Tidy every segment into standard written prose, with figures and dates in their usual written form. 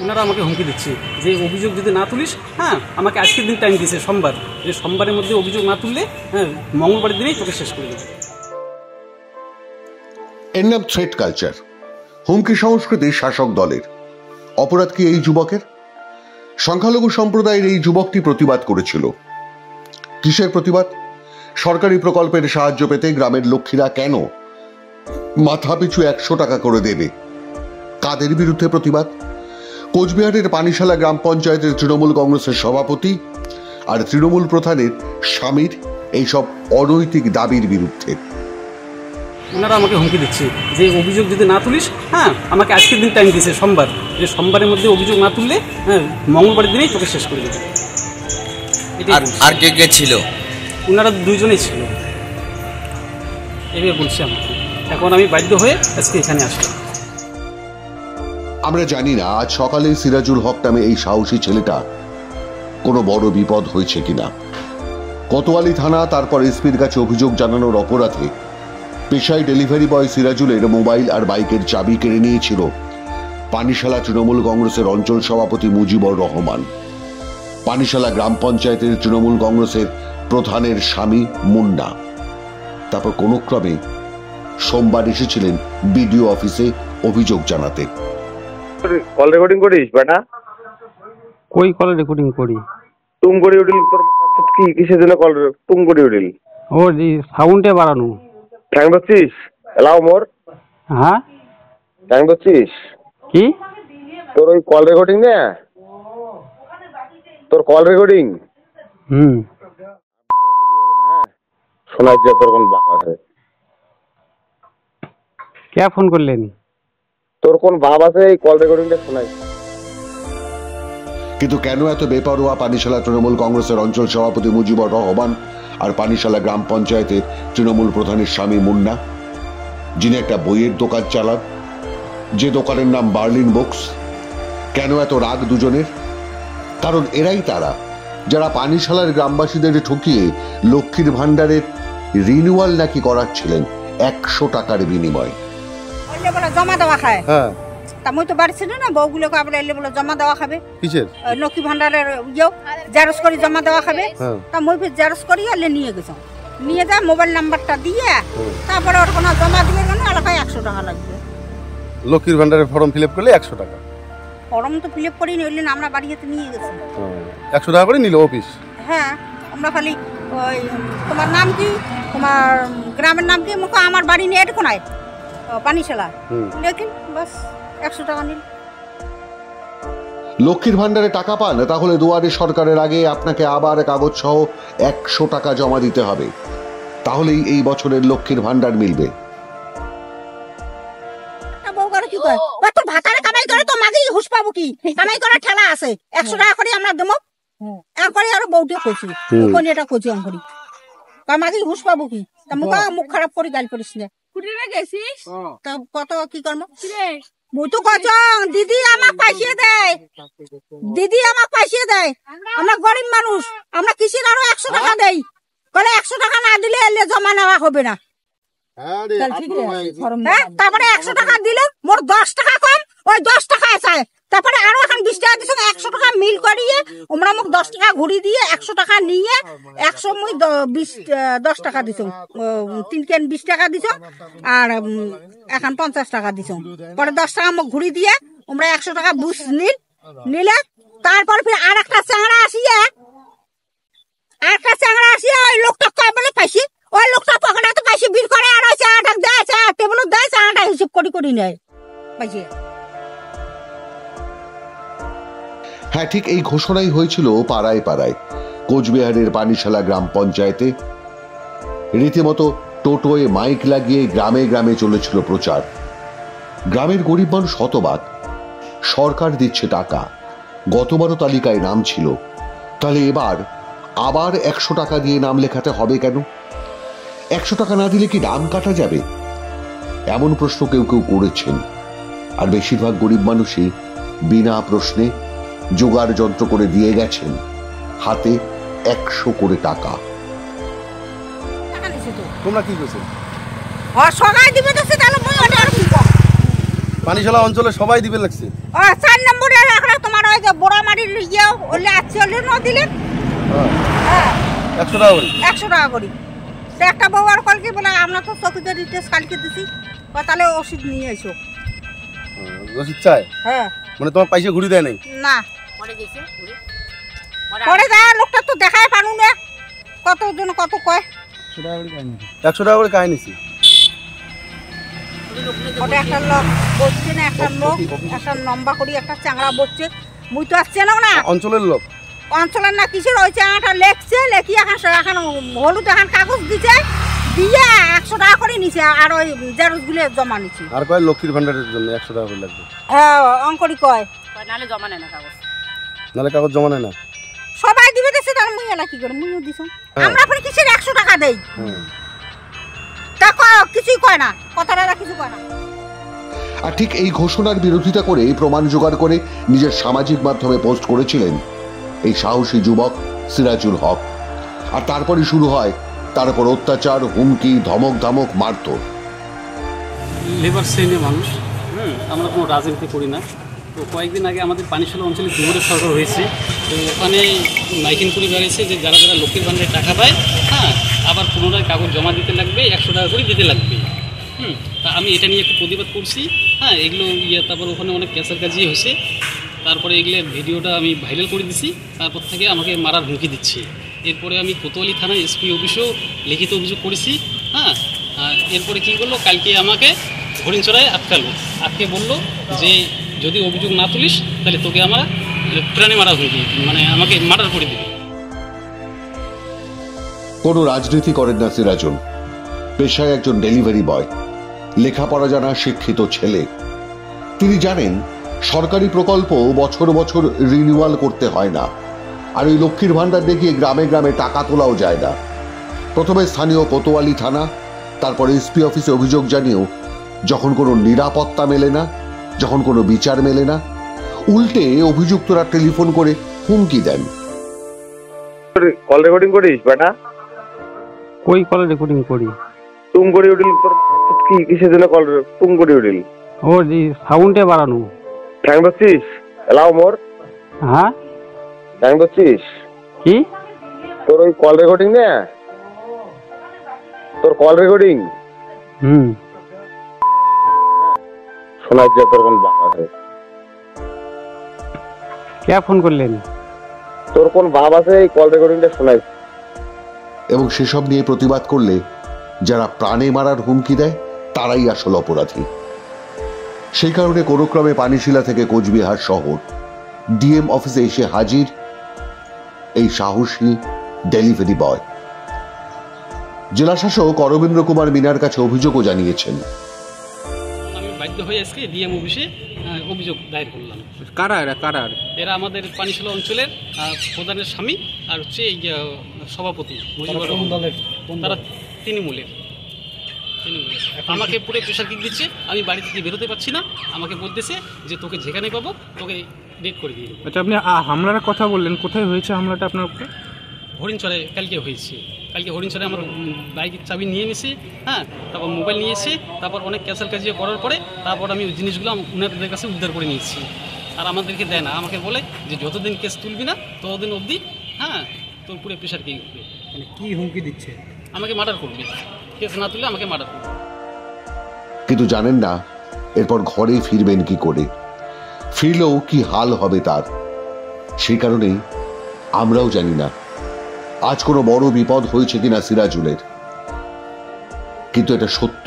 ওনারা আমাকে হুমকি দিচ্ছে যে অভিযোগ যদি না তুলিস, হ্যাঁ আমাকে আজকের দিন টাইম দিয়েছে সোমবার, যে সোমবারের মধ্যে অভিযোগ না তুললে হ্যাঁ মঙ্গলবারের দিনেই তোকে শেষ করে দেবে। এর নাম থ্রেট কালচার, হুমকি সংস্কৃতি শাসক দলের। অপরাধ কি এই যুবকের? সংখ্যালঘু সম্প্রদায়ের এই যুবকটি প্রতিবাদ করেছিল। কিসের প্রতিবাদ? সরকারি প্রকল্পের সাহায্য পেতে গ্রামের লক্ষ্মীরা কেন মাথা পিছু 100 টাকা করে দেবে? কাদের বিরুদ্ধে প্রতিবাদ? কোচবিহারের পানিশালা গ্রাম পঞ্চায়েতের তৃণমূল কংগ্রেসের সভাপতি আর তৃণমূল প্রধানের স্বামীর এইসব অনৈতিক দাবির বিরুদ্ধে। ওনারা আমাকে হুমকি দিচ্ছে যে অভিযোগ যদি না তুলিস, হ্যাঁ আমাকে আজকের দিন টাইম দিয়েছে সোমবার, যে সোমবারের মধ্যে অভিযোগ না তুললে হ্যাঁ মঙ্গলবারের দিনেই তোকে শেষ করে দেবে। আর কে কে ছিল? ওনারা দুইজনেই ছিল, এভাবে বলছে আমাকে। এখন আমি বাধ্য হয়ে আজকে এখানে আসলাম। আমরা জানি না আজ সকালে সিরাজুল হক নামে এই সাহসী ছেলেটা কোনো বড় বিপদ হয়েছে কিনা। কোতোয়ালি থানা তারপর এসপির কাছে অভিযোগ জানানোর অপরাধে পেশায় ডেলিভারি বয় সিরাজুলের মোবাইল আর বাইকের চাবি কেড়ে নিয়েছিল পানিশালা তৃণমূল কংগ্রেসের অঞ্চল সভাপতি মুজিবুর রহমান। পানিশালা গ্রাম পঞ্চায়েতের তৃণমূল কংগ্রেসের প্রধানের স্বামী মুন্না। তারপর কোনো ক্রমে সোমবার এসেছিলেন বিডিও অফিসে অভিযোগ জানাতে। কল রেকর্ডিং করিস বেটা? কই কল রেকর্ডিং করি? তুম করে উঠিল তোর কি কিসের জন্য কল তুম করে উঠিল? ও জি সাউন্ডে বাড়ানো। ঠ্যাং ধরছিস? এলাও মোর। হ্যাঁ ঠ্যাং ধরছিস কি? তোর ওই কল রেকর্ডিং না, তোর কল রেকর্ডিং শোনার যে তোর কোন বাপ আছে? কে ফোন করলেন? তোর কোন ভাব আছে এই কল রেকর্ডিংটা শোনাই? কিন্তু কেন এত বেপরোয়া পানিশালা তৃণমূল কংগ্রেসের অঞ্চল সভাপতি মুজিবুর রহমান আর পানিশালা গ্রাম পঞ্চায়েতের তৃণমূল প্রধানের স্বামী মুন্না, যিনি একটা বইয়ের দোকান চালান, যে দোকানের নাম বার্লিন বুকস? কেন এত রাগ দুজনের? কারণ এরাই তারা যারা পানিশালার গ্রামবাসীদের ঠকিয়ে লক্ষ্মীর ভান্ডারের রিনিউয়াল নাকি করাচ্ছিলেন 100 টাকার বিনিময়। জমা দেওয়া খায়, তা মুই তো বাড়ি ছিল না, বউগুলোকে আবার এলে বলে জমা দেওয়া খাবে। কিসের? লক্ষ্মী ভান্ডারের জেরক্স করে জমা দেওয়া খাবে। তা মুই ফির জেরক্স করি এলে নিয়ে গেছ, নিয়ে যা মোবাইল নাম্বারটা দিয়ে তারপরে ওর কোনো জমা দিয়ে গেলে এলাকায় 100 টাকা লাগবে। লক্ষ্মীর ভান্ডারের ফর্ম ফিল আপ করলে 100 টাকা? ফর্ম তো ফিল আপ করি নিলেন, আমরা বাড়িতে নিয়ে গেছি। 100 টাকা করে নিল অফিস? হ্যাঁ, আমরা খালি ওই তোমার নাম কি, তোমার গ্রামের নাম কি, মুখ আমার বাড়ি নিয়ে এটা কোনায় পানিশালা, লেকিন বাস 100 টাকা নিল। লক্ষ্মীর ভান্ডারে টাকা পান, তাহলে দুয়ারে সরকারের আগে আপনাকে আবার কাগজ সহ 100 টাকা জমা দিতে হবে, তাহলেই এই বছরের লক্ষ্মীর ভান্ডার মিলবে। কি কয় তোর ভাতারে কামাই করে তো মাগি হুস পাবো কি? কামাই করার ঠেলা আছে, 100 টাকা করে আমরা দেবো। এরপরে আরো বউটি কইছি কোন এটা কইছি আমি করি মাগি হুস পাবো কি? তা মুখ খারাপ করে গাল করিস না। গেছিস তা কত কি করবো? মুই তো কচং দিদি আমাক পাইছিয়ে দেয়, দিদি আমাক পাইছিয়ে দেয়। আমরা গরিব মানুষ, আমরা কিসের আরো 100 টাকা দেই? বলে 100 টাকা না দিলে এলে জমা নেওয়া হবে না। তারপরে 100 টাকা দিলে মোর 10 টাকা কম, ওই 10 টাকা চায়। তারপরে আরো এখন 20 টাকা দিছ, 100 টাকা মিল করিয়ে আমরা মুখ 10 টাকা ঘুরি দিয়ে 100 টাকা নিয়ে 100 মুই 10 টাকা দিছ, 3 কেন 20 টাকা দিছ, আর এখন 50 টাকা দিছ। পরে 10 টাকা মুখ ঘুরি দিয়ে আমরা 100 টাকা বুঝ নিলে তারপর ফির আর একটা চাংড়া আসিয়া ওই লোকটা কয় বলে পাইছি, ওই লোকটা পকেটে তো পাইছি বিল করে আর ওই চাটা দেয়, চা টেবিল দেয়, চাটা হিসেব করি নেয় পাইছি। হ্যাঁ, ঠিক এই ঘোষণাই হয়েছিল পাড়ায় পাড়ায়। কোচবিহারের পানিশালা গ্রাম পঞ্চায়েতে রীতিমতো টোটোয় মাইক লাগিয়ে গ্রামে গ্রামে চলেছিল প্রচার। গ্রামের গরিব মানুষ হতবাক, সরকার দিচ্ছে টাকা, গতবারও তালিকায় নাম ছিল, তাহলে এবার আবার 100 টাকা দিয়ে নাম লেখাতে হবে কেন? 100 টাকা না দিলে কি নাম কাটা যাবে? এমন প্রশ্ন কেউ কেউ করেছেন। আর বেশিরভাগ গরিব মানুষই বিনা প্রশ্নে জোগাড় যন্ত্র করে দিয়ে গেছেন হাতে 100 করে টাকা। তোমরা কি করছো? পানিশালা অঞ্চলে সবাই দিবে লাগছে। 4 নম্বরের একটা যে বোড়ামারির ইয়ে ওলে আছে ওলে ন দিলে হ্যাঁ, হ্যাঁ 100 টাকা করে 100 টাকা করে। তো একটা বউ আর কলকে বলে আমরা তো চকিতে রিটেস কালকে দিছি, তাহলে ওষুধ নিয়ে এসো। রসিদ চাই হ্যাঁ মানে তোমার পয়সা ঘুরি দেয় নাই? না পরে যায় লোকটা তো দেখায় পানু না কতজন কত কয়। 100 টাকা করে কাহিনী নিছি। ওটা একটা লোক বসছে না, একটা লোক একটা লম্বা করি একটা চাংড়া বসছে, মুই তো আসছে না অঞ্চলের লোক অঞ্চলের না কিসের ওই চাংড়াটা লেখছে, লেখি এখন হলুদ এখন কাগজ দিছে দিয়ে 100 টাকা করে নিছে, আর ওই জেরক্সগুলো জমা নিচ্ছে। আর কয় লক্ষ্মীর ভান্ডারের জন্য 100 টাকা করে লাগবে। হ্যাঁ অঙ্করি কয় নাহলে কাগজ জমা নেয় না। সবাই দিবে দেশে, তার মুই এলা কি করে মুইও দিছ। আমরা পরে কিসের 100 টাকা দেই, তা কিছুই কয় না, কথাটা কিছু কয় না। আর ঠিক এই ঘোষণার বিরোধিতা করে প্রমাণ জোগাড় করে নিজের সামাজিক মাধ্যমে পোস্ট করেছিলেন এই সাহসী যুবক সিরাজুল হক। আর তারপরে শুরু হয় তার উপর অত্যাচার, হুমকি, ধমক ধামক, মারধর। লেবার শ্রেণীর মানুষ, আমরা কোনো রাজনীতি করি না। তো কয়েকদিন আগে আমাদের পানিশালা অঞ্চলে যুবরের সরকার হয়েছে, তো ওখানে মাইকিং করে বেরিয়েছে যে যারা যারা লক্ষ্মীর ভান্ডারে টাকা পায়, হ্যাঁ আবার পুনরায় কাগজ জমা দিতে লাগবে, 100 টাকা করে দিতে লাগবে। তা আমি এটা নিয়ে একটু প্রতিবাদ করছি। হ্যাঁ এগুলো তারপর ওখানে অনেক ক্যাসার কাজই হয়েছে। তারপরে এগুলো ভিডিওটা আমি ভাইরাল করে দিছি, তারপর থেকে আমাকে মারার হুমকি দিচ্ছে। এরপরে আমি কোতোয়ালি থানায় এসপি অফিসেও লিখিত অভিযোগ করেছি। হ্যাঁ এরপরে কী করলো, কালকে আমাকে হরিণচড়ায় আটকে বললো যে যদি অভিযোগ না তুলিস তাহলে তোকে আমার প্রাণে মারা হুমকি, মানে আমাকে মার্ডার করে দিবি। কোনো রাজনীতি করেন না সিরাজুল, পেশায় একজন ডেলিভারি বয়, লেখাপড়া জানা শিক্ষিত ছেলে। তিনি জানেন সরকারি প্রকল্প বছর বছর রিনিউয়াল করতে হয় না, আর ওই লক্ষ্মীর ভান্ডার দেখিয়ে গ্রামে গ্রামে টাকা তোলাও যায় না। প্রথমে স্থানীয় কোতোয়ালি থানা, তারপর এসপি অফিসে অভিযোগ জানিয়েও যখন কোনো নিরাপত্তা মেলে না, যখন কোনো বিচার মেলে না, উল্টে অভিযুক্তরা টেলিফোন করে হুমকি দেন। কল রেকর্ডিং করিস বেটা? কই কল রেকর্ডিং করি? তুম করে উঠিল তোর কি কিসের জন্য কল তুম করে উঠিল? ও জি সাউন্ডে বাড়ানো। ঠ্যাং বসছিস? এলাও মোর হ্যাঁ ঠ্যাং বসছিস কি? তোর ওই কল রেকর্ডিং না, তোর কল রেকর্ডিং শোনার যে তোর কোন বাপ আছে? কে ফোন করলেন? তোর কোন ভাব আছে এই কল রেকর্ডিংটা শোনাই? এবং সেসব নিয়ে প্রতিবাদ করলে যারা প্রাণে মারার হুমকি দেয় তারাই আসল অপরাধী। সেই কারণে কোনো ক্রমে পানিশিলা থেকে কোচবিহার শহর ডিএম অফিসে এসে হাজির এই সাহসী ডেলিভারি বয়। জেলাশাসক অরবিন্দ্র কুমার মিনার কাছে অভিযোগও জানিয়েছেন। আমি বাধ্য হয়ে আজকে ডিএম অফিসে অভিযোগ দায়ের করলাম। কারা এরা আমাদের পানিশালা অঞ্চলের প্রধানের স্বামী আর হচ্ছে এই সভাপতি তারা তৃণমূলের। আমাকে পুরো প্রেশার কিক দিচ্ছে, আমি বাড়ি থেকে বেরোতে পারছি না। আমাকে বলতেছে যে তোকে যেখানে পাবো তোকে ডেট করে দিয়ে দেবো। আচ্ছা আপনি হামলার কথা বললেন, কোথায় হয়েছে হামলাটা আপনার উপরে? হরিণচরে কালকে হয়েছে। কালকে হরিণচরে আমার বাইকের চাবি নিয়ে নিয়েছে, হ্যাঁ তারপর মোবাইল নিয়েছে, তারপর অনেক ক্যাসাল কাজিয়ে করার পরে তারপর আমি ওই জিনিসগুলো ওনাদের কাছে উদ্ধার করে নিয়েছি। আর আমাদেরকে দেয় না, আমাকে বলে যে যতদিন কেস তুলবি না ততদিন অবধি হ্যাঁ তোর পুরো প্রেশার কি উঠবে। মানে কি হুমকি দিচ্ছে? আমাকে মার্ডার করবে, কেস না তুললে আমাকে মার্ডার করবে। কিন্তু জানেন না এরপর ঘরে ফিরবেন কি করে, ফিরলেও কি হাল হবে তার। সেই কারণেই আমরাও জানি না আজ কোনো বড় বিপদ হয়েছে কিনা সিরাজুলের। কিন্তু এটা সত্য,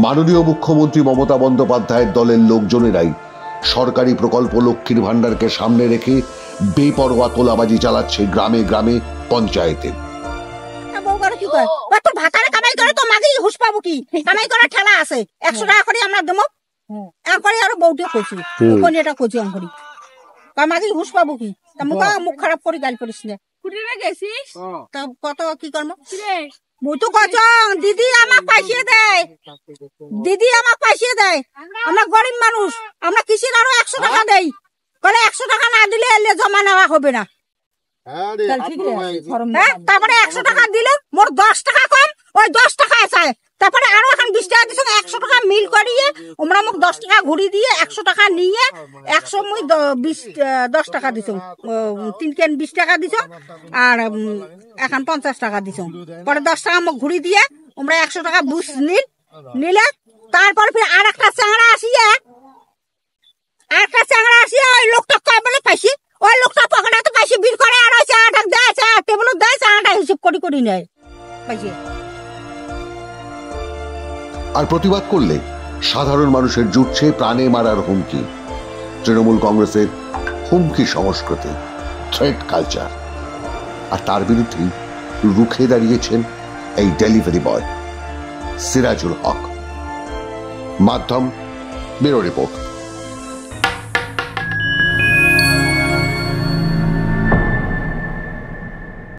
মাননীয় মুখ্যমন্ত্রী মমতা বন্দ্যোপাধ্যায়ের দলের লোকজনেরাই সরকারি প্রকল্প লক্ষ্মীর ভান্ডারকে সামনে রেখে বেপরোয়া তোলাবাজি চালাচ্ছে গ্রামে গ্রামে, পঞ্চায়েতে। কি কয় তোর ভাতারে কামাই করে তো মাগি হুশ পাবো কি? কামাই করার ঠেলা আছে, 100 টাকা করে আমরা দেবো। এরপরে আরো বউটিও কইছি কোন এটা কইছি অঙ্করি মাগি হুশ পাবো কি? মুখ খারাপ করে গাল করিস না। গেছিস কত কি করবো? মুই তো কচ দিদি আমাক পাইছিয়ে দেয়, দিদি আমাক পাইছিয়ে দেয়। আমরা গরিব মানুষ, আমরা কিসের আরো 100 টাকা দেই, বলে 100 টাকা না দিলে এলে জমা নেওয়া হবে না। তারপরে 100 টাকা দিলে মোর 10 টাকা কম, ওই 10 টাকা চায়। তারপরে আরো এখন 20 টাকা দিছো, 100 টাকা মিল করিয়ে ওমরা মোক 10 টাকা ঘুরি দিয়ে 100 টাকা নিয়ে 100 মুই 10 টাকা দিছো, 3 কেন 20 টাকা দিছো আর এখন 50 টাকা দিছো। পরে 10 টাকা মোক ঘুরি দিয়ে ওমরা 100 টাকা বুঝ নিলে তারপর ফির আর একটা চাংড়া আসিয়া ওই লোকটা কয় বলে পাইছি, ওই লোকটা পকেটাতে পাইছি বিল করে আর ওই চাটা দেয়, চা টেবিল দেয়, চাটা হিসেব করি নেয় পাইছি। আর প্রতিবাদ করলে সাধারণ মানুষের জুটছে প্রাণে মারার হুমকি। তৃণমূল কংগ্রেসের হুমকি সংস্কৃতি, থ্রেট কালচার। আর তার বিরুদ্ধেই রুখে দাঁড়িয়েছেন এই ডেলিভারি বয় সিরাজুল হক। মাধ্যম ব্যুরো রিপোর্ট।